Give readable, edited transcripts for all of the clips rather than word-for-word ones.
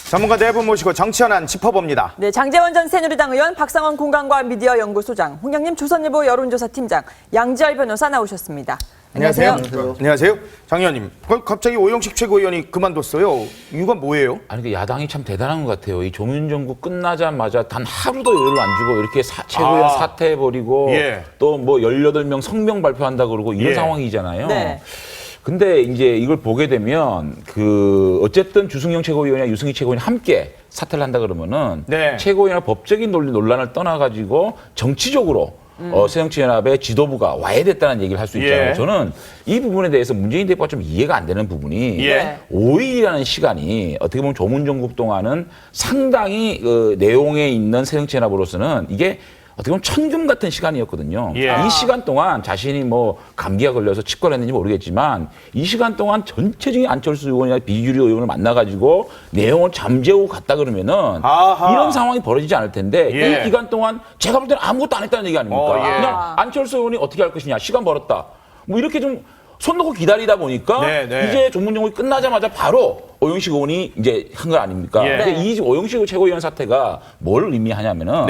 전문가 네 분 모시고 정치 현안 짚어봅니다. 네, 장제원 전 새누리당 의원, 박상원 공간과 미디어 연구소장, 홍영림 조선일보 여론조사 팀장, 양지열 변호사 나오셨습니다. 안녕하세요. 안녕하세요. 장 의원님, 갑자기 오영식 최고위원이 그만뒀어요. 이유가 뭐예요? 아니, 그 야당이 참 대단한 것 같아요. 이 조문정국 끝나자마자 단 하루도 여유를 안 주고 이렇게 최고위원 사퇴해버리고 또 뭐 18명 성명 발표한다 그러고 이런 상황이잖아요. 네. 근데 이제 이걸 보게 되면 어쨌든 주승용 최고위원이나 유승희 최고위원이 함께 사퇴를 한다 그러면은 최고위원의 법적인 논란을 떠나가지고 정치적으로 새정치연합의 지도부가 와야 됐다는 얘기를 할 수 있잖아요. 저는 이 부분에 대해서 문재인 대표가 좀 이해가 안 되는 부분이 5일이라는 시간이 어떻게 보면 조문정국 동안은 상당히 내용에 있는 새정치연합으로서는 이게 어떻게 보면 천금 같은 시간이었거든요. 이 시간 동안 자신이 뭐 감기가 걸려서 치과를 했는지 모르겠지만 이 시간 동안 전체적인 안철수 의원이나 비주류 의원을 만나가지고 내용을 잠재우고 갔다 그러면은 이런 상황이 벌어지지 않을 텐데 이 기간 동안 제가 볼 때는 아무것도 안 했다는 얘기 아닙니까? 그냥 안철수 의원이 어떻게 할 것이냐, 시간 벌었다. 뭐 이렇게 좀 손 놓고 기다리다 보니까 이제 조문정국이 끝나자마자 바로 오영식 의원이 이제 한 거 아닙니까? 근데 이 오영식 최고위원 사태가 뭘 의미하냐면은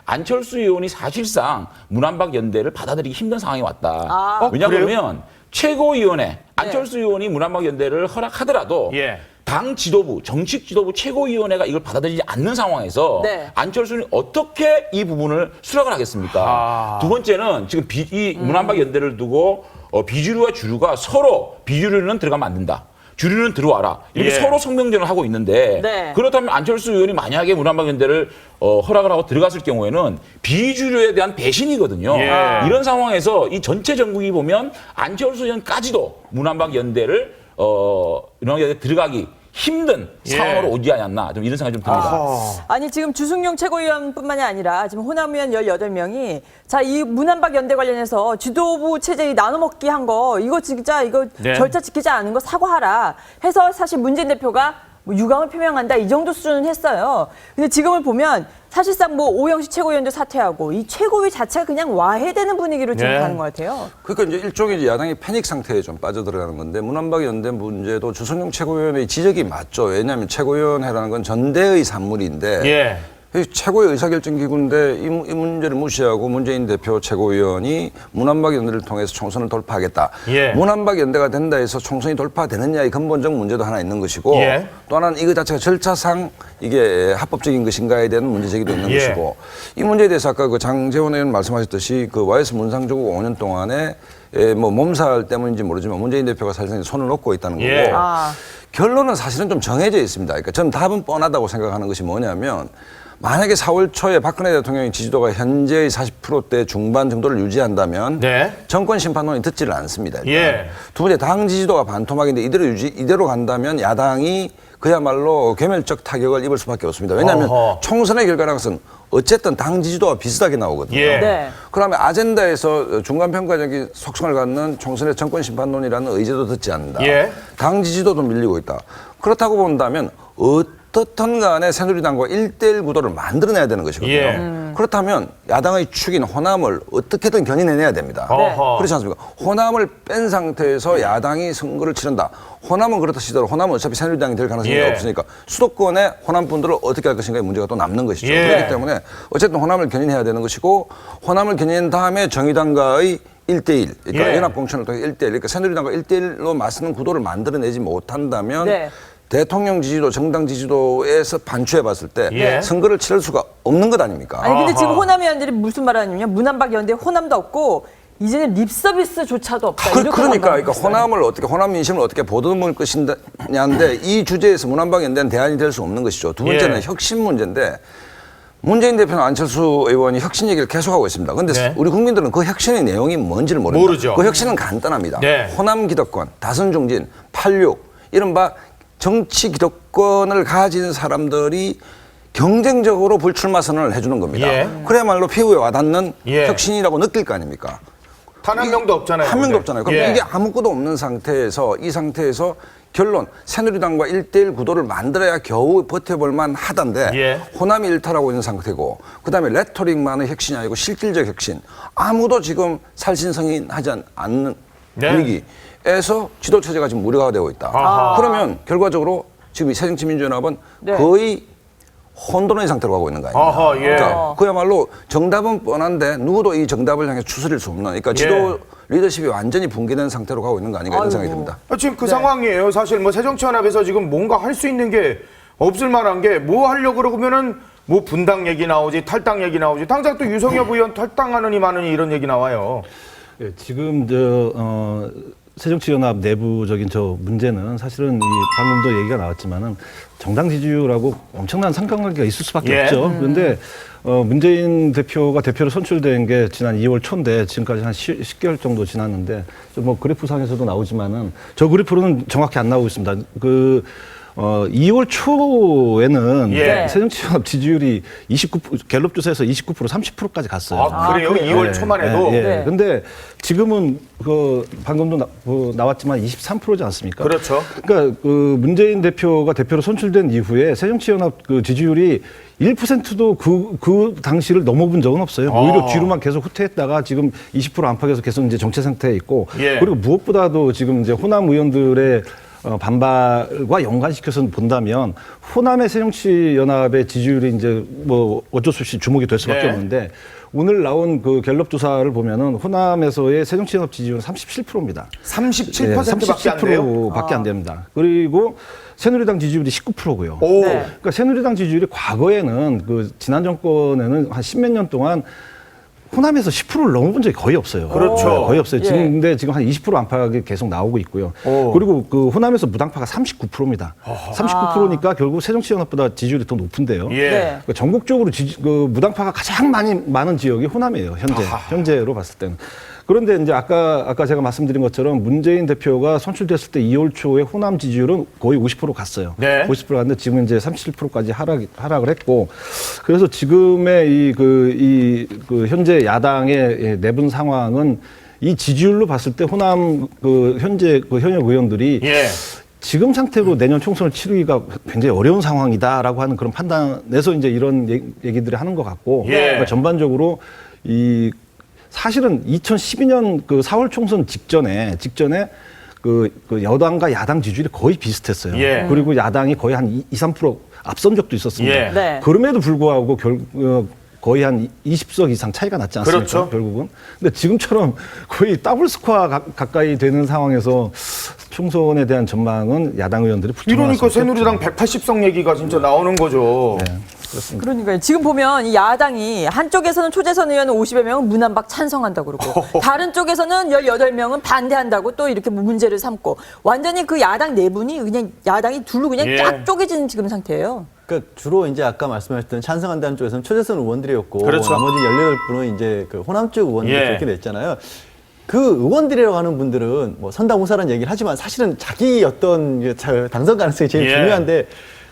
안철수 의원이 사실상 문안박 연대를 받아들이기 힘든 상황이 왔다. 왜냐하면 최고위원회 안철수 의원이 문안박 연대를 허락하더라도 당 지도부, 정식 지도부 최고위원회가 이걸 받아들이지 않는 상황에서 안철수는 어떻게 이 부분을 수락을 하겠습니까? 두 번째는 지금 이 문안박 연대를 두고 비주류와 주류가 서로 비주류는 들어가면 안 된다. 주류는 들어와라. 이렇게 서로 성명전을 하고 있는데 그렇다면 안철수 의원이 만약에 문안박연대를 허락을 하고 들어갔을 경우에는 비주류에 대한 배신이거든요. 이런 상황에서 이 전체 전국이 보면 안철수 의원까지도 문안박연대를 문안박연대 들어가기 힘든 상황으로 오지 않았나 좀 이런 생각이 좀 듭니다. 아니 지금 주승용 최고위원뿐만이 아니라 지금 호남 의원 18명이 자, 이 문안박 연대 관련해서 지도부 체제 나눠먹기 한 거 이거 진짜 이거 절차 지키지 않은 거 사과하라 해서 사실 문재인 대표가 뭐 유감을 표명한다 이 정도 수준은 했어요. 근데 지금을 보면 사실상 뭐 오영식 최고위원도 사퇴하고 이 최고위 자체가 그냥 와해되는 분위기로 지금 가는 것 같아요. 그러니까 이제 일종의 이제 야당이 패닉 상태에 좀 빠져들어가는 건데 문안박 연대 문제도 주승용 최고위원의 지적이 맞죠. 왜냐하면 최고위원회라는 건 전대의 산물인데 최고의 의사결정기구인데 이 문제를 무시하고 문재인 대표 최고위원이 문안박 연대를 통해서 총선을 돌파하겠다. 문안박 연대가 된다 해서 총선이 돌파되느냐의 근본적 문제도 하나 있는 것이고 또 하나는 이거 자체가 절차상 이게 합법적인 것인가에 대한 문제제기도 있는 것이고 이 문제에 대해서 아까 그 장제원 의원 말씀하셨듯이 그 YS 문상조국 5년 동안에 뭐 몸살 때문인지 모르지만 문재인 대표가 사실상 손을 놓고 있다는 거고 결론은 사실은 좀 정해져 있습니다. 그러니까 저는 답은 뻔하다고 생각하는 것이 뭐냐면 만약에 4월 초에 박근혜 대통령의 지지도가 현재의 40%대 중반 정도를 유지한다면 정권 심판론이 듣지를 않습니다. 두 번째 당 지지도가 반토막인데 이대로 간다면 야당이 그야말로 괴멸적 타격을 입을 수밖에 없습니다. 왜냐하면 총선의 결과라는 것은 어쨌든 당 지지도와 비슷하게 나오거든요. 그러면 아젠다에서 중간평가적인 속성을 갖는 총선의 정권 심판론이라는 의제도 듣지 않는다. 당 지지도도 밀리고 있다. 그렇다고 본다면 어떻든 간에 새누리당과 1대1 구도를 만들어내야 되는 것이거든요. 그렇다면 야당의 축인 호남을 어떻게든 견인해내야 됩니다. 그렇지 않습니까? 호남을 뺀 상태에서 야당이 선거를 치른다. 호남은 그렇다 치더라도 호남은 어차피 새누리당이 될 가능성이 없으니까 수도권의 호남 분들을 어떻게 할 것인가의 문제가 또 남는 것이죠. 그렇기 때문에 어쨌든 호남을 견인해야 되는 것이고 호남을 견인한 다음에 정의당과의 1대1, 그러니까 연합공천을 통해 1대1, 그러니까 새누리당과 1대1로 맞서는 구도를 만들어내지 못한다면 대통령 지지도, 정당 지지도에서 반추해 봤을 때 선거를 치를 수가 없는 것 아닙니까? 아니 근데 지금 호남 의원들이 무슨 말 하냐면 문안박 연대 호남도 없고 이제는 립서비스조차도 없다. 그러니까 호남을 어떻게 호남 민심을 어떻게 보듬을 것이냐인데 이 주제에서 문안박 연대는 대안이 될 수 없는 것이죠. 두 번째는 혁신 문제인데 문재인 대표는 안철수 의원이 혁신 얘기를 계속하고 있습니다. 그런데 우리 국민들은 그 혁신의 내용이 뭔지를 모릅니다. 그 혁신은 간단합니다. 호남 기득권, 다선 중진, 86 이른바 정치 기득권을 가진 사람들이 경쟁적으로 불출마 선언을 해주는 겁니다. 그래야말로 피부에 와닿는 혁신이라고 느낄 거 아닙니까? 단 한 명도 없잖아요. 한 명도 없잖아요. 그럼 이게 아무것도 없는 상태에서 이 상태에서 결론 새누리당과 1대1 구도를 만들어야 겨우 버텨볼만 하던데 호남이 일탈하고 있는 상태고 그다음에 레토릭만의 혁신이 아니고 실질적 혁신 아무도 지금 살신성인하지 않는 분위기에서 지도체제가 지금 무력화되고 있다. 그러면 결과적으로 지금 이 새정치민주연합은 네. 거의 혼돈의 상태로 가고 있는 거 아닙니까? 아하, 예. 그러니까 그야말로 정답은 뻔한데 누구도 이 정답을 향해 추스릴 수 없는, 그러니까 지도 리더십이 완전히 붕괴된 상태로 가고 있는 거 아닌가 이런 생각이 듭니다. 지금 그 상황이에요. 사실 뭐 새정치연합에서 지금 뭔가 할 수 있는 게 없을 만한 게 뭐 하려고 그러면은 뭐 분당 얘기 나오지, 탈당 얘기 나오지. 당장 또 유성엽 의원 탈당하느니 마느니 이런 얘기 나와요. 예, 지금 새정치연합 내부적인 문제는 사실은 방금도 얘기가 나왔지만은 정당 지지율하고 엄청난 상관관계가 있을 수밖에 없죠. 그런데 문재인 대표가 대표로 선출된 게 지난 2월 초인데 지금까지 한 10개월 정도 지났는데 뭐 그래프상에서도 나오지만은 저 그래프로는 정확히 안 나오고 있습니다. 2월 초에는 새정치연합 지지율이 갤럽 조사에서 29%, 30%까지 갔어요. 아, 그래요? 2월 초만 해도? 네. 근데 지금은 방금도 나왔지만 23%지 않습니까? 그렇죠. 그러니까 문재인 대표가 대표로 선출된 이후에 새정치연합 지지율이 1%도 그 당시를 넘어본 적은 없어요. 오히려 뒤로만 계속 후퇴했다가 지금 20% 안팎에서 계속 이제 정체 상태에 있고 그리고 무엇보다도 지금 이제 호남 의원들의 반발과 연관시켜서 본다면 호남의 새정치연합의 지지율이 이제 뭐 어쩔 수 없이 주목이 될 수밖에 없는데 오늘 나온 그 갤럽 조사를 보면은 호남에서의 새정치연합 지지율은 37%입니다. 37%밖에 안 돼요? 37%밖에 안 됩니다. 그리고 새누리당 지지율이 19%고요. 그러니까 새누리당 지지율이 과거에는 지난 정권에는 한 10몇 년 동안 호남에서 10%를 넘어본 적이 거의 없어요. 그렇죠. 거의 없어요. 근데 지금 한 20% 안팎이 계속 나오고 있고요. 그리고 호남에서 무당파가 39%입니다. 39%니까 결국 새정치연합보다 지지율이 더 높은데요. 그러니까 전국적으로 무당파가 가장 많은 지역이 호남이에요. 현재로 봤을 때는. 그런데 이제 아까 제가 말씀드린 것처럼 문재인 대표가 선출됐을 때 2월 초에 호남 지지율은 거의 50% 갔어요. 50% 갔는데 지금 이제 37%까지 하락을 했고, 그래서 지금의 현재 야당의 내분 상황은 이 지지율로 봤을 때 호남 현재 현역 의원들이 지금 상태로 내년 총선을 치르기가 굉장히 어려운 상황이다라고 하는 그런 판단에서 이제 이런 얘기들을 하는 것 같고, 그러니까 전반적으로 사실은 2012년 4월 총선 직전에 여당과 야당 지지율이 거의 비슷했어요. 그리고 야당이 거의 한 2~3% 앞선 적도 있었습니다. 그럼에도 불구하고 거의 한 20석 이상 차이가 났지 않습니까? 그렇죠. 결국은. 근데 지금처럼 거의 더블 스코어 가까이 되는 상황에서 총선에 대한 전망은 야당 의원들이 이러니까 새누리당 180석 얘기가 진짜 나오는 거죠. 그렇습니다. 그러니까요. 지금 보면 이 야당이 한쪽에서는 초재선 의원 50여 명은 문안박 찬성한다고 그러고 다른 쪽에서는 18명은 반대한다고 또 이렇게 문제를 삼고 완전히 그 야당 내분이 그냥 야당이 둘로 그냥 쫙 쪼개진 지금 상태예요. 그러니까 주로 이제 아까 말씀하셨던 찬성한다는 쪽에서는 초재선 의원들이었고 그렇죠. 나머지 18분은 이제 호남 쪽 의원들이 그렇게 됐잖아요. 그 의원들이라고 하는 분들은 뭐 선당우사라는 얘기를 하지만 사실은 자기 어떤 당선 가능성이 제일 중요한데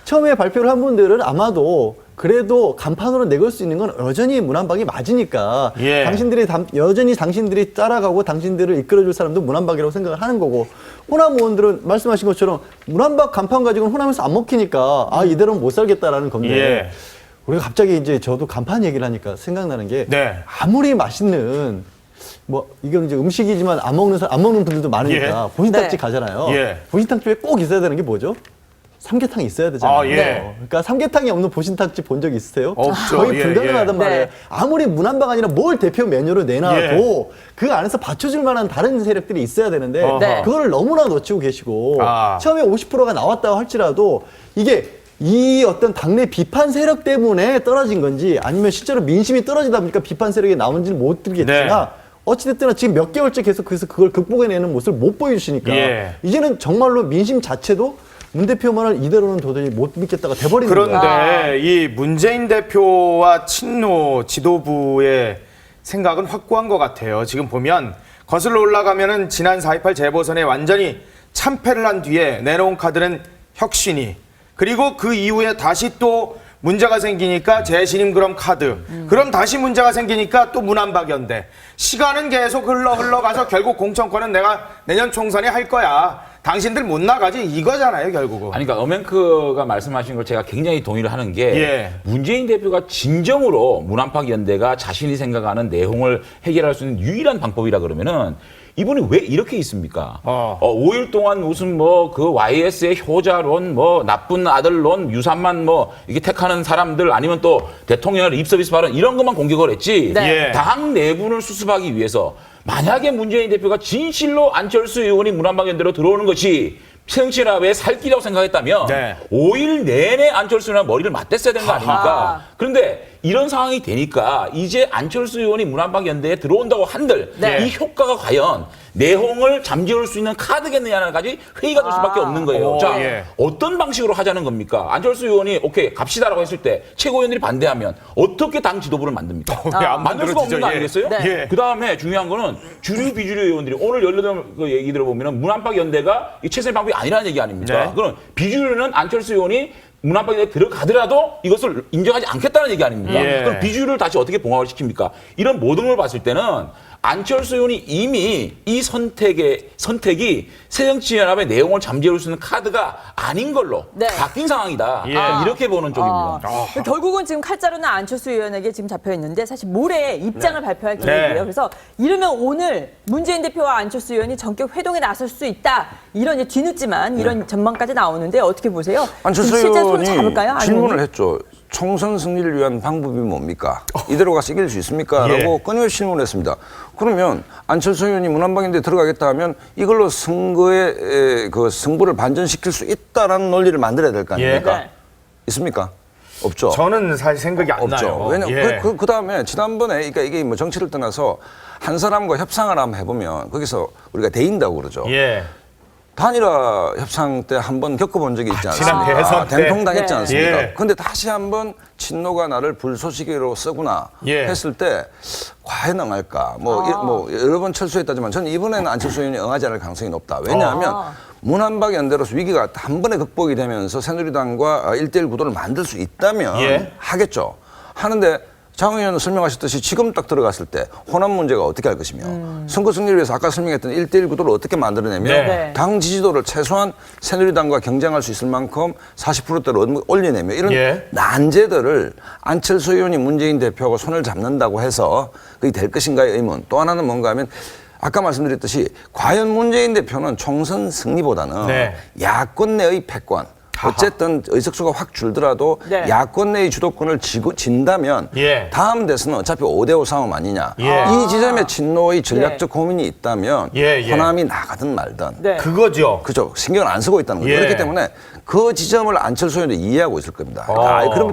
처음에 발표를 한 분들은 아마도 그래도 간판으로 내걸 수 있는 건 여전히 문안박이 맞으니까 여전히 당신들이 따라가고 당신들을 이끌어줄 사람도 문안박이라고 생각을 하는 거고 호남 의원들은 말씀하신 것처럼 문안박 간판 가지고는 호남에서 안 먹히니까 이대로는 못 살겠다라는 건데 우리가 갑자기 이제 저도 간판 얘기를 하니까 생각나는 게 아무리 맛있는 뭐 이건 이제 음식이지만 안 먹는 분들도 많으니까 보신탕집 가잖아요. 보신탕집에 꼭 있어야 되는 게 뭐죠? 삼계탕이 있어야 되잖아요. 그러니까 삼계탕이 없는 보신탕집 본 적 있으세요? 없죠. 거의 불가능하단 말이에요. 아무리 문안박 아니라 뭘 대표 메뉴로 내놔도 그 안에서 받쳐줄 만한 다른 세력들이 있어야 되는데 그거를 너무나 놓치고 계시고 처음에 50%가 나왔다고 할지라도 이게 이 어떤 당내 비판 세력 때문에 떨어진 건지 아니면 실제로 민심이 떨어지다 보니까 비판 세력이 나온지는 못 들겠으나 어찌됐든 지금 몇 개월째 계속 그걸 극복해내는 모습을 못 보여주시니까 이제는 정말로 민심 자체도 문 대표만을 이대로는 도저히 못 믿겠다가 돼버리는 거예요. 그런데 이 문재인 대표와 친노 지도부의 생각은 확고한 것 같아요. 지금 보면 거슬러 올라가면은 지난 4.28 재보선에 완전히 참패를 한 뒤에 내놓은 카드는 혁신이, 그리고 그 이후에 다시 또 문제가 생기니까 재신임 그럼 카드, 그럼 다시 문제가 생기니까 또 문안박연대. 시간은 계속 흘러가서 결국 공천권은 내가 내년 총선에 할 거야. 당신들 못 나가지 이거잖아요, 결국은. 아니, 그러니까 어맹크가 말씀하신 걸 제가 굉장히 동의를 하는 게 문재인 대표가 진정으로 문안박 연대가 자신이 생각하는 내용을 해결할 수 있는 유일한 방법이라 그러면은 이분이 왜 이렇게 있습니까? 5일 동안 무슨 뭐 그 YS의 효자론, 뭐 나쁜 아들론, 유산만 뭐 이게 택하는 사람들 아니면 또 대통령의 립서비스 발언 이런 것만 공격을 했지. 네. 당 내분을 수습하기 위해서 만약에 문재인 대표가 진실로 안철수 의원이 문안박연대로 들어오는 것이 새정치연합의 살길이라고 생각했다면 네. 5일 내내 안철수 의원과 머리를 맞댔어야 되는 거 아닙니까? 그런데 이런 상황이 되니까 이제 안철수 의원이 문안박연대에 들어온다고 한들 네. 이 효과가 과연 내홍을 잠재울 수 있는 카드겠느냐까지 회의가 될 수밖에 없는 거예요. 자, 예. 어떤 방식으로 하자는 겁니까? 안철수 의원이 오케이 갑시다라고 했을 때 최고위원들이 반대하면 어떻게 당 지도부를 만듭니까? 안 만들 수가 없는 거 만들어지죠. 아니겠어요? 예. 그다음에 중요한 거는 주류 비주류 의원들이 오늘 18그 얘기 들어보면 문안박연대가 이 최선의 방법이 아니라는 얘기 아닙니까? 네. 그럼 비주류는 안철수 의원이 문안박연대에 들어가더라도 이것을 인정하지 않겠다는 얘기 아닙니까? 예. 그럼 비주류를 다시 어떻게 봉합을 시킵니까? 이런 모든 걸 봤을 때는 안철수 의원이 이미 이 선택이 새정치연합의 내용을 잠재울 수 있는 카드가 아닌 걸로 네. 바뀐 상황이다. 예. 이렇게 보는 쪽입니다. 결국은 지금 칼자루는 안철수 의원에게 지금 잡혀 있는데 사실 모레 입장을 발표할 계획이에요. 네. 그래서 이러면 오늘 문재인 대표와 안철수 의원이 전격 회동에 나설 수 있다. 이런 이제 뒤늦지만 이런 전망까지 나오는데 어떻게 보세요? 안철수 지금 실제 손을 의원이 잡을까요? 안 질문을 의원이? 했죠. 총선 승리를 위한 방법이 뭡니까? 이대로 가서 이길 수 있습니까? 라고 끊임없이 질문했습니다. 그러면 안철수 의원이 문안박연대에 들어가겠다 하면 이걸로 선거의 그 승부를 반전시킬 수 있다라는 논리를 만들어야 될 거 아닙니까? 네. 있습니까? 없죠. 저는 사실 생각이 안 없죠. 나요. 왜냐면 그 다음에 지난번에 그러니까 이게 뭐 정치를 떠나서 한 사람과 협상을 한번 해보면 거기서 우리가 대인다고 그러죠. 예. 단일화 협상 때 한번 겪어본 적이 있지 지난 않습니까? 대선 때. 된통당했지 네. 않습니까? 예. 근데 다시 한번 친노가 나를 불쏘시개로 쓰구나 예. 했을 때 과연 응할까? 뭐 여러 번 철수했다지만 저는 이번에는 안철수 의원이 응하지 않을 가능성이 높다. 왜냐하면 문안박연대로서 위기가 한 번에 극복이 되면서 새누리당과 1대1 구도를 만들 수 있다면 예. 하겠죠. 하는데 장 의원은 설명하셨듯이 지금 딱 들어갔을 때 호남 문제가 어떻게 할 것이며 선거 승리를 위해서 아까 설명했던 1대1 구도를 어떻게 만들어내면 네. 당 지지도를 최소한 새누리당과 경쟁할 수 있을 만큼 40%대로 올려내며 이런 예. 난제들을 안철수 의원이 문재인 대표하고 손을 잡는다고 해서 그게 될 것인가의 의문. 또 하나는 뭔가 하면 아까 말씀드렸듯이 과연 문재인 대표는 총선 승리보다는 네. 야권 내의 패권 어쨌든 의석수가 확 줄더라도 네. 야권 내의 주도권을 진다면 예. 다음 대선은 어차피 5대5 싸움 아니냐. 예. 이 지점에 친노의 전략적 네. 고민이 있다면 예, 예. 호남이 나가든 말든 네. 그거죠. 그죠. 신경을 안 쓰고 있다는 거죠. 예. 그렇기 때문에 그 지점을 안철수 의원도 이해하고 있을 겁니다.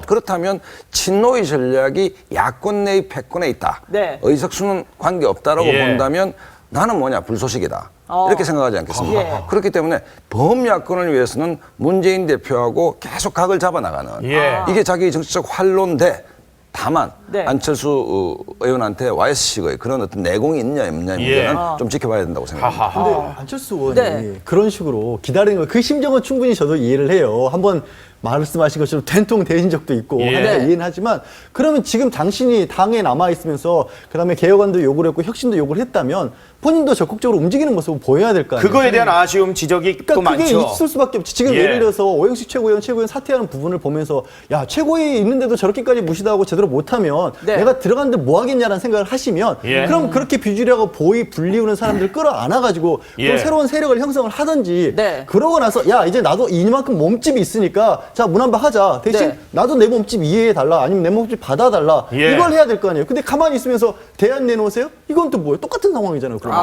그렇다면 친노의 전략이 야권 내의 패권에 있다. 네. 의석수는 관계없다라고 예. 본다면 나는 뭐냐 불소식이다. 이렇게 생각하지 않겠습니까? 예. 그렇기 때문에 범야권을 위해서는 문재인 대표하고 계속 각을 잡아나가는 예. 이게 자기 정치적 활로인데 다만 네. 안철수 의원한테 YS식의 그런 어떤 내공이 있냐 없냐의 문제는 좀 지켜봐야 된다고 생각합니다. 근데 안철수 의원이 네. 그런 식으로 기다리는 거, 그 심정은 충분히 저도 이해를 해요. 한번 말씀하신 것처럼 된통 대신 적도 있고 예. 하니까 네. 이해는 하지만 그러면 지금 당신이 당에 남아있으면서 그다음에 개혁안도 요구를 했고 혁신도 요구를 했다면 본인도 적극적으로 움직이는 모습을 보여야 될 거 아니에요. 그거에 대한 아쉬움, 지적이 또 그러니까 그게 많죠. 있을 수밖에 없지. 지금 예. 예를 들어서 오영식 최고위원 사퇴하는 부분을 보면서 야 최고위 있는데도 저렇게까지 무시하고 제대로 못하면 네. 내가 들어갔는데 뭐 하겠냐라는 생각을 하시면 예. 그럼 그렇게 비주류하고 불리우는 사람들 끌어안아가지고 예. 또 새로운 세력을 형성을 하든지 네. 그러고 나서 야 이제 나도 이만큼 몸집이 있으니까 자 문안박 하자 대신 네. 나도 내 몸집 이해해달라 아니면 내 몸집 받아달라 예. 이걸 해야 될 거 아니에요. 근데 가만히 있으면서 대안 내놓으세요? 이건 또 뭐예요? 똑같은 상황이잖아요. 그러면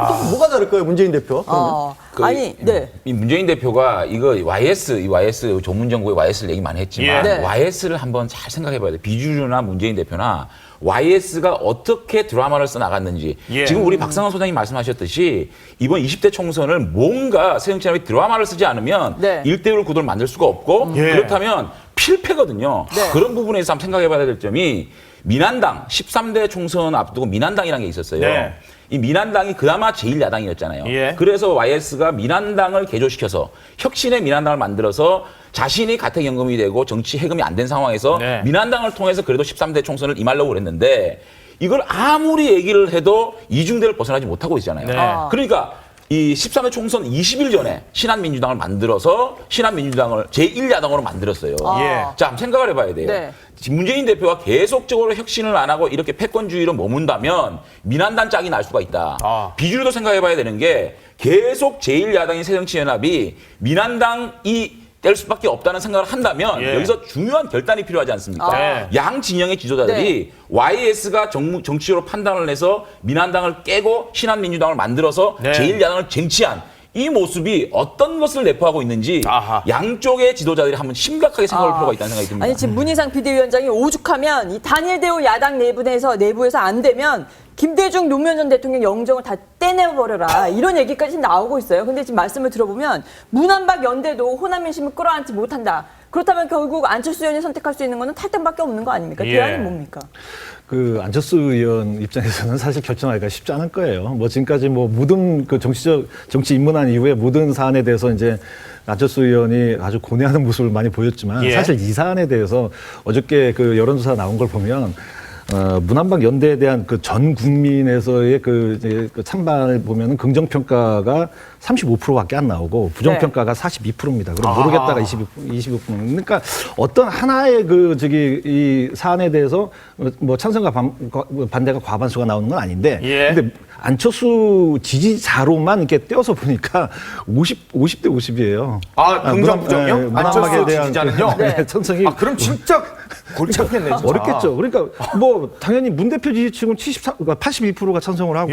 또 뭐가 다를까요, 문재인 대표? 그러면? 아니, 네. 이 문재인 대표가 이거 YS 조문정국의 YS를 얘기 많이 했지만 예. 네. YS를 한번 잘 생각해봐야 돼. 비주류나 문재인 대표나 YS가 어떻게 드라마를 써나갔는지 예. 지금 우리 박상원 소장님 말씀하셨듯이 이번 20대 총선을 뭔가 새정치연합이 드라마를 쓰지 않으면 네. 1대1 구도를 만들 수가 없고 예. 그렇다면 필패거든요. 네. 그런 부분에서 한번 생각해봐야 될 점이 민한당 13대 총선 앞두고 민한당이라는 게 있었어요. 네. 이 민한당이 그나마 제1야당이었잖아요. 예. 그래서 YS가 민한당을 개조시켜서 혁신의 민한당을 만들어서 자신이 가택연금이 되고 정치 해금이 안 된 상황에서 네. 민한당을 통해서 그래도 13대 총선을 임하려고 그랬는데 이걸 아무리 얘기를 해도 이중대를 벗어나지 못하고 있잖아요. 네. 그러니까 이 13회 총선 20일 전에 신한민주당을 만들어서 신한민주당을 제1야당으로 만들었어요. 자, 한번 생각을 해봐야 돼요. 네. 문재인 대표가 계속적으로 혁신을 안 하고 이렇게 패권주의로 머문다면 민한단 짝이 날 수가 있다. 비주류도 생각해봐야 되는 게 계속 제1야당인 새정치연합이 민한당이 될 수밖에 없다는 생각을 한다면 여기서 중요한 결단이 필요하지 않습니까? 양 진영의 지도자들이 YS가 정치적으로 판단을 해서 민한당을 깨고 신한민주당을 만들어서 제1야당을 쟁취한 이 모습이 어떤 것을 내포하고 있는지 양쪽의 지도자들이 한번 심각하게 생각할 필요가 있다는 생각이 듭니다. 아니 지금 문희상 비대위원장이 오죽하면 이 단일 대우 야당 내부에서 안 되면 김대중 노무현 전 대통령 영정을 다 떼내버려라 이런 얘기까지 나오고 있어요. 근데 지금 말씀을 들어보면 문한박 연대도 호남 민심을 끌어안지 못한다. 그렇다면 결국 안철수 의원이 선택할 수 있는 거는 탈당밖에 없는 거 아닙니까? 대안이 뭡니까? 그 안철수 의원 입장에서는 사실 결정하기가 쉽지 않을 거예요. 뭐 지금까지 뭐 모든 그 정치 입문한 이후에 모든 사안에 대해서 이제 안철수 의원이 아주 고뇌하는 모습을 많이 보였지만 사실 이 사안에 대해서 어저께 그 여론조사 나온 걸 보면 문한박 연대에 대한 그 전 국민에서의 그 찬반을 보면은 긍정평가가 35%밖에 안 나오고 부정평가가 42%입니다. 그럼 모르겠다가 25%. 그러니까 어떤 하나의 이 사안에 대해서 뭐 찬성과 반대가 과반수가 나오는 건 아닌데 근데 안철수 지지자로만 이렇게 떼어서 보니까 50대 50이에요. 긍정 부정요? 네, 안철수 지지자는요? 네, 찬성이. 그럼 진짜 골치 아프겠네, 진짜. 어렵겠죠. 그러니까 뭐 당연히 문 대표 지지층은 82%가 찬성을 하고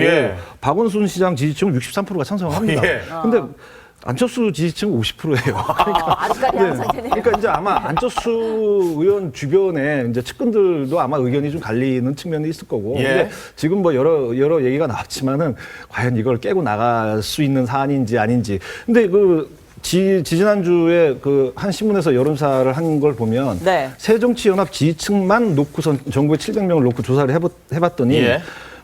박원순 시장 지지층은 63%가 찬성을 합니다. 근데 안철수 지지층은 50%예요. 그러니까, 아직까지 한 상태네요. 그러니까 이제 아마 안철수 의원 주변에 이제 측근들도 아마 의견이 좀 갈리는 측면이 있을 거고. 근데 지금 뭐 여러 얘기가 나왔지만은 과연 이걸 깨고 나갈 수 있는 사안인지 아닌지. 근데 지지난주에 그 한 신문에서 여론조사를 한 걸 보면 새정치연합 지지층만 놓고선 전국에 700명을 놓고 조사를 해봤더니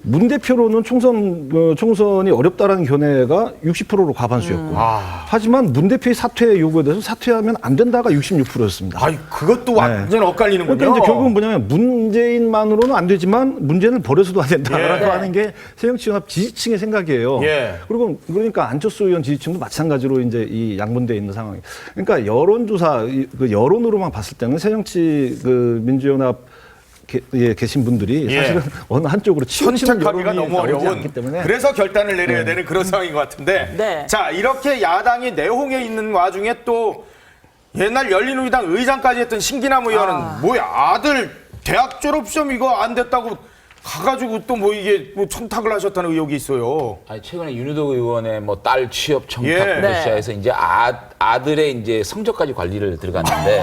문 대표로는 총선이 어렵다라는 견해가 60%로 과반수였고 하지만 문 대표의 사퇴 요구에 대해서 사퇴하면 안 된다가 66%였습니다. 그것도 완전 엇갈리는군요. 그러니까 이제 결국은 뭐냐면 문재인만으로는 안 되지만 문재인을 버려서도 안 된다라고 하는 게 새정치연합 지지층의 생각이에요. 그리고 그러니까 안철수 의원 지지층도 마찬가지로 이제 이 양분되어 있는 상황이에요. 그러니까 여론조사, 그 여론으로만 봤을 때는 새정치 민주연합 계신 분들이 사실은 어느 한쪽으로 선택하기가 너무 어려운 때문에 그래서 결단을 내려야 되는 그런 상황인 것 같은데 자 이렇게 야당이 내홍에 있는 와중에 또 옛날 열린우리당 의장까지 했던 신기남 의원은 뭐야 아들 대학 졸업시험 이거 안 됐다고 가가지고 또 뭐 이게 뭐 청탁을 하셨다는 의혹이 있어요. 아니 최근에 윤유덕 의원의 뭐 딸 취업 청탁 시작해서 이제 아들의 이제 성적까지 관리를 들어갔는데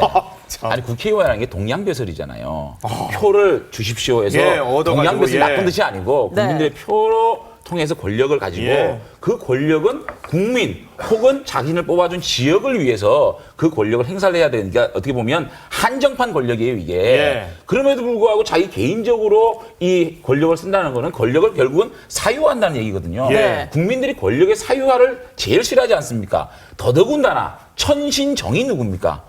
아니 국회의원이라는 게 동양배설이잖아요. 표를 주십시오 해서 동양배설이 나쁜 뜻이 아니고 국민들의 표로 통해서 권력을 가지고 그 권력은 국민 혹은 자신을 뽑아준 지역을 위해서 그 권력을 행사를 해야 되니까 어떻게 보면 한정판 권력이에요 이게. 그럼에도 불구하고 자기 개인적으로 이 권력을 쓴다는 거는 권력을 결국은 사유화한다는 얘기거든요. 국민들이 권력의 사유화를 제일 싫어하지 않습니까? 더더군다나 천신정이 누굽니까?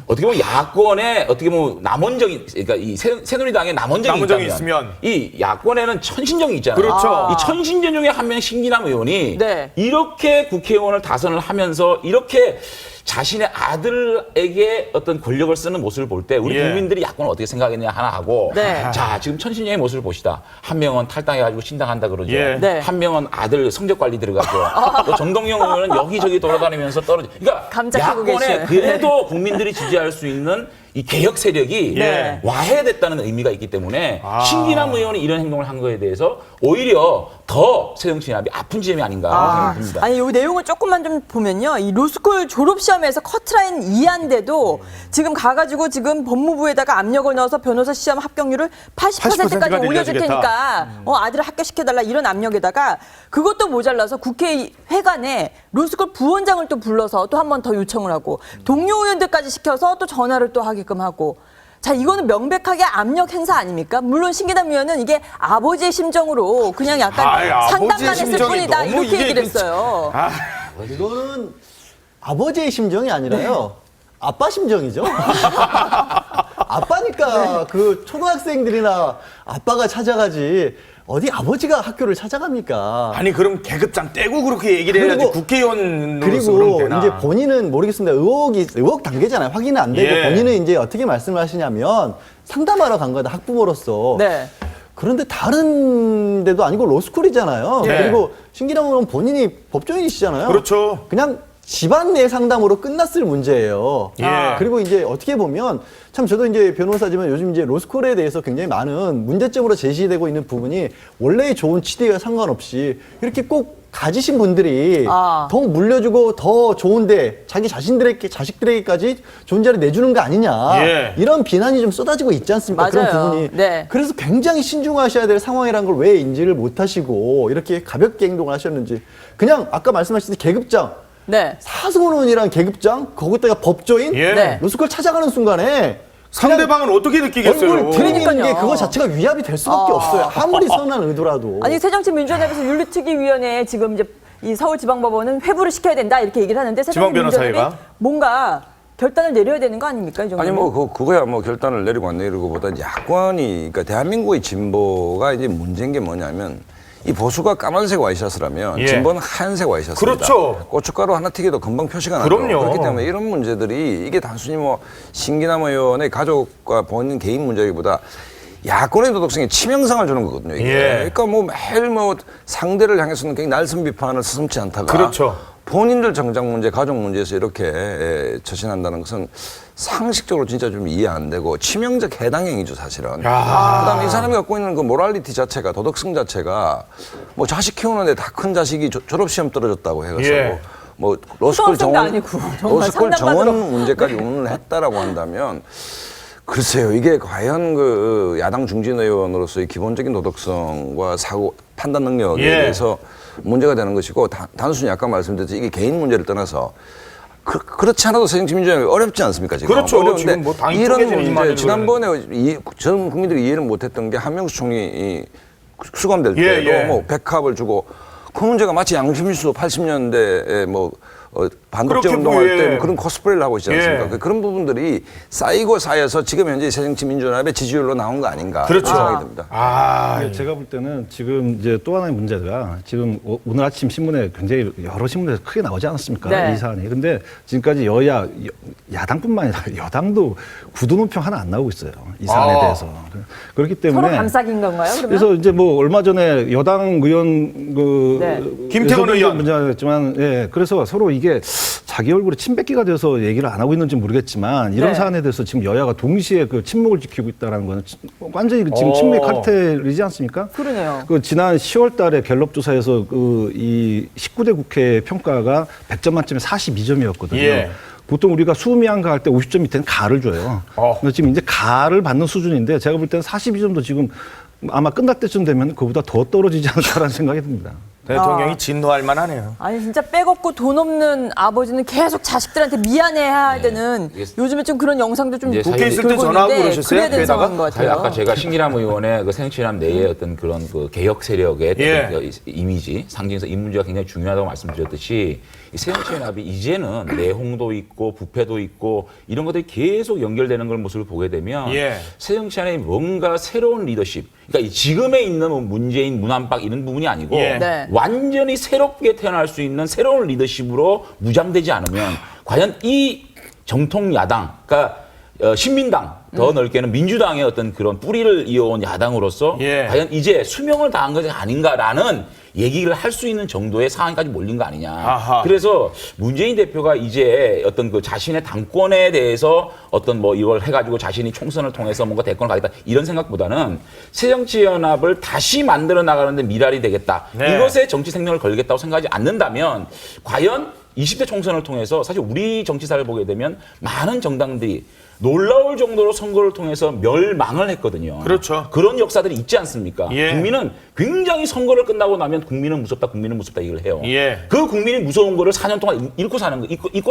어떻게 보면 야권에 어떻게 보면 남원정이 그러니까 이 새누리당의 남원정이 있으면 이 야권에는 천신정이 있잖아요. 그렇죠. 이 천신정 중에 한 명 신기남 의원이 이렇게 국회의원을 다선을 하면서 이렇게 자신의 아들에게 어떤 권력을 쓰는 모습을 볼 때 우리 국민들이 야권을 어떻게 생각했냐 하나 하고 자 지금 천신정의 모습을 보시다. 한 명은 탈당해가지고 신당한다 그러죠. 한 명은 아들 성적 관리 들어가죠. 또 정동영 의원은 여기저기 돌아다니면서 떨어져. 그러니까 야권에 그래도 국민들이 지지할 수 있는 이 개혁 세력이 와해됐다는 의미가 있기 때문에 신기남 의원이 이런 행동을 한 거에 대해서 오히려 더 새정치연합이 아픈 지점이 아닌가 생각합니다. 아니 이 내용을 조금만 좀 보면요, 이 로스쿨 졸업시험에서 커트라인 2한데도 지금 가가지고 지금 법무부에다가 압력을 넣어서 변호사 시험 합격률을 80%까지 올려줄 테니까 아들을 합격시켜달라 이런 압력에다가 그것도 모자라서 국회회관에 로스쿨 부원장을 또 불러서 또 한 번 더 요청을 하고 동료 의원들까지 시켜서 또 전화를 또 하게끔 하고. 자, 이거는 명백하게 압력 행사 아닙니까? 물론 신기남 의원은 이게 아버지의 심정으로 그냥 약간 상담만 했을 뿐이다 이렇게 얘기를 했어요. 이거는 아버지의 심정이 아니라요. 아빠 심정이죠. 아빠니까 그 초등학생들이나 아빠가 찾아가지 어디 아버지가 학교를 찾아갑니까? 아니 그럼 계급장 떼고 그렇게 얘기를 해야지 국회의원으로서 그럼 그리고 되나? 이제 본인은 모르겠습니다. 의혹 단계잖아요. 확인은 안 되고 본인은 이제 어떻게 말씀을 하시냐면 상담하러 간 거다 학부모로서. 네. 그런데 다른 데도 아니고 로스쿨이잖아요. 그리고 신기남 의원 본인이 법조인이시잖아요. 그렇죠. 그냥 집안 내 상담으로 끝났을 문제예요. 그리고 이제 어떻게 보면 참 저도 이제 변호사지만 요즘 이제 로스쿨에 대해서 굉장히 많은 문제점으로 제시되고 있는 부분이 원래의 좋은 취지와 상관없이 이렇게 꼭 가지신 분들이 더 물려주고 더 좋은데 자기 자식들에게까지 좋은 자리 내주는 거 아니냐 이런 비난이 좀 쏟아지고 있지 않습니까? 맞아요. 그런 부분이 네. 그래서 굉장히 신중하셔야 될 상황이라는 걸 왜 인지를 못하시고 이렇게 가볍게 행동을 하셨는지 그냥 아까 말씀하신 계급장 네. 사승원이라는 계급장 거기다가 법조인 네. 로스쿨 찾아가는 순간에 상대방은 어떻게 느끼겠어요? 얼굴 들이미는 게 그러니까요. 그거 자체가 위압이 될 수밖에 없어요. 아무리 선한 의도라도. 아니 새정치민주연합에서 윤리특위위원회 지금 이제 이 서울지방법원은 회부를 시켜야 된다 이렇게 얘기를 하는데 새정치민주연합이 뭔가 결단을 내려야 되는 거 아닙니까? 이 정도면? 아니 뭐 그거야 뭐 결단을 내리고 안 내리고보다 야권이 그러니까 대한민국의 진보가 이제 문제인 게 뭐냐면 이 보수가 까만색 와이셔츠를 하면 진보는 하얀색 와이셔츠입니다. 그렇죠. 고춧가루 하나 튀겨도 금방 표시가 나죠. 그럼요. 그렇기 때문에 이런 문제들이 이게 단순히 뭐 신기남 의원의 가족과 본인 개인 문제보다 야권의 도덕성에 치명상을 주는 거거든요. 이게. 그러니까 뭐 매일 뭐 상대를 향해서는 굉장히 날선 비판을 서슴지 않다가 그렇죠. 본인들 정작 문제, 가족 문제에서 이렇게 처신한다는 것은 상식적으로 진짜 좀 이해 안 되고 치명적 해당행위죠, 사실은. 그다음에 이 사람이 갖고 있는 그 모랄리티 자체가 도덕성 자체가 뭐 자식 키우는데 다 큰 자식이 졸업시험 떨어졌다고 해서 뭐 로스쿨 정원 문제까지 운운을 했다라고 한다면 글쎄요, 이게 과연 그 야당 중진 의원으로서의 기본적인 도덕성과 사고 판단 능력에 대해서 문제가 되는 것이고 단순히 아까 말씀드렸듯이 이게 개인 문제를 떠나서 그렇지 않아도 새정치민주연합이 어렵지 않습니까 지금? 그렇죠. 어려운데 지금 뭐 당이 이런 문제 지난번에 전 국민들이 이해를 못했던 게 한명수 총리 수감될 때도 뭐 백합을 주고 그 문제가 마치 양심일수 80년대에 뭐 반독재 운동할 때 그런 코스프레를 하고 있지 않습니까? 그런 부분들이 쌓이고 쌓여서 지금 현재 새정치민주연합의 지지율로 나온 거 아닌가 그런 생각이 듭니다. 제가 볼 때는 지금 이제 또 하나의 문제가 지금 오늘 아침 신문에 굉장히 여러 신문에서 크게 나오지 않았습니까? 이 사안이. 근데 지금까지 야당뿐만 아니라 여당도 구도 논평 하나 안 나오고 있어요. 이 사안에 대해서. 그렇기 때문에 서로 감싸긴 건가요? 그러면? 그래서 이제 뭐 얼마 전에 여당 의원 김태원 의원 문제였지만 그래서 서로 이게 자기 얼굴에 침 뱉기가 돼서 얘기를 안 하고 있는지 모르겠지만 이런 사안에 대해서 지금 여야가 동시에 그 침묵을 지키고 있다는 거는 완전히 지금 친문의 카르텔이지 않습니까? 그러네요. 그 지난 10월 달에 갤럽 조사에서 이 19대 국회 평가가 100점 만점에 42점이었거든요. 보통 우리가 수미양가 할 때 50점 밑에는 가를 줘요. 근데 지금 이제 가를 받는 수준인데 제가 볼 때는 42점도 지금 아마 끝날 때쯤 되면 그보다 더 떨어지지 않을까라는 생각이 듭니다. 대통령이 진노할 만하네요. 아니 진짜 빽 없고 돈 없는 아버지는 계속 자식들한테 미안해야 되는 요즘에 좀 그런 영상도 좀 국회 있을 때 전화하고 그러셨어요? 그래야 되는 상황인 것 같아요. 아까 제가 신기남 의원의 그 새정치연합 내의 어떤 그런 그 개혁 세력의 어떤 이미지, 상징에서 이 문제가 굉장히 중요하다고 말씀드렸듯이 이 새정치연합이 이제는 내홍도 있고 부패도 있고 이런 것들이 계속 연결되는 걸 모습을 보게 되면 새정치연합이 뭔가 새로운 리더십, 그러니까 지금에 있는 문재인, 문안박 이런 부분이 아니고 완전히 새롭게 태어날 수 있는 새로운 리더십으로 무장되지 않으면 과연 이 정통 야당, 그러니까 신민당, 더 넓게는 민주당의 어떤 그런 뿌리를 이어온 야당으로서 과연 이제 수명을 다한 것이 아닌가라는 얘기를 할 수 있는 정도의 상황까지 몰린 거 아니냐. 그래서 문재인 대표가 이제 어떤 그 자신의 당권에 대해서 어떤 뭐 이걸 해가지고 자신이 총선을 통해서 뭔가 대권을 가겠다 이런 생각보다는 새정치연합을 다시 만들어 나가는데 미랄이 되겠다. 이것에 정치 생명을 걸겠다고 생각하지 않는다면 과연 20대 총선을 통해서 사실 우리 정치사를 보게 되면 많은 정당들이 놀라울 정도로 선거를 통해서 멸망을 했거든요. 그렇죠. 그런 역사들이 있지 않습니까? 국민은 굉장히 선거를 끝나고 나면 국민은 무섭다 얘기를 해요. 그 국민이 무서운 거를 4년 동안 잊고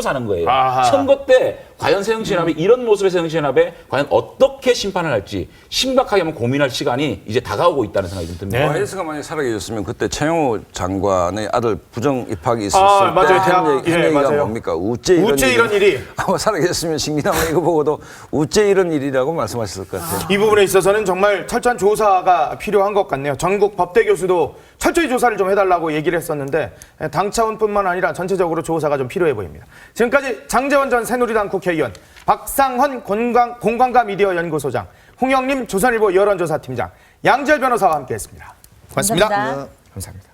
사는 거예요. 선거 때 과연 새정치연합이 이런 모습의 새정치연합에 과연 어떻게 심판을 할지 심각하게 한번 고민할 시간이 이제 다가오고 있다는 생각이 좀 듭니다. YS가 만약 살아계셨으면 그때 최영호 장관의 아들 부정 입학이 있었을 때 한 얘기가 뭡니까? 우째 이런 일이. 아마 살아계셨으면 신기하면 이거 보고도 우째 이런 일이라고 말씀하셨을 것 같아요. 이 부분에 있어서는 정말 철저한 조사가 필요한 것 같네요. 전국 법대 교수도 철저히 조사를 좀 해달라고 얘기를 했었는데 당 차원뿐만 아니라 전체적으로 조사가 좀 필요해 보입니다. 지금까지 장제원 전 새누리당 국회의원, 박상헌 공관과 미디어 연구소장, 홍영림 조선일보 여론조사팀장, 양지열 변호사와 함께했습니다. 고맙습니다. 감사합니다. 감사합니다.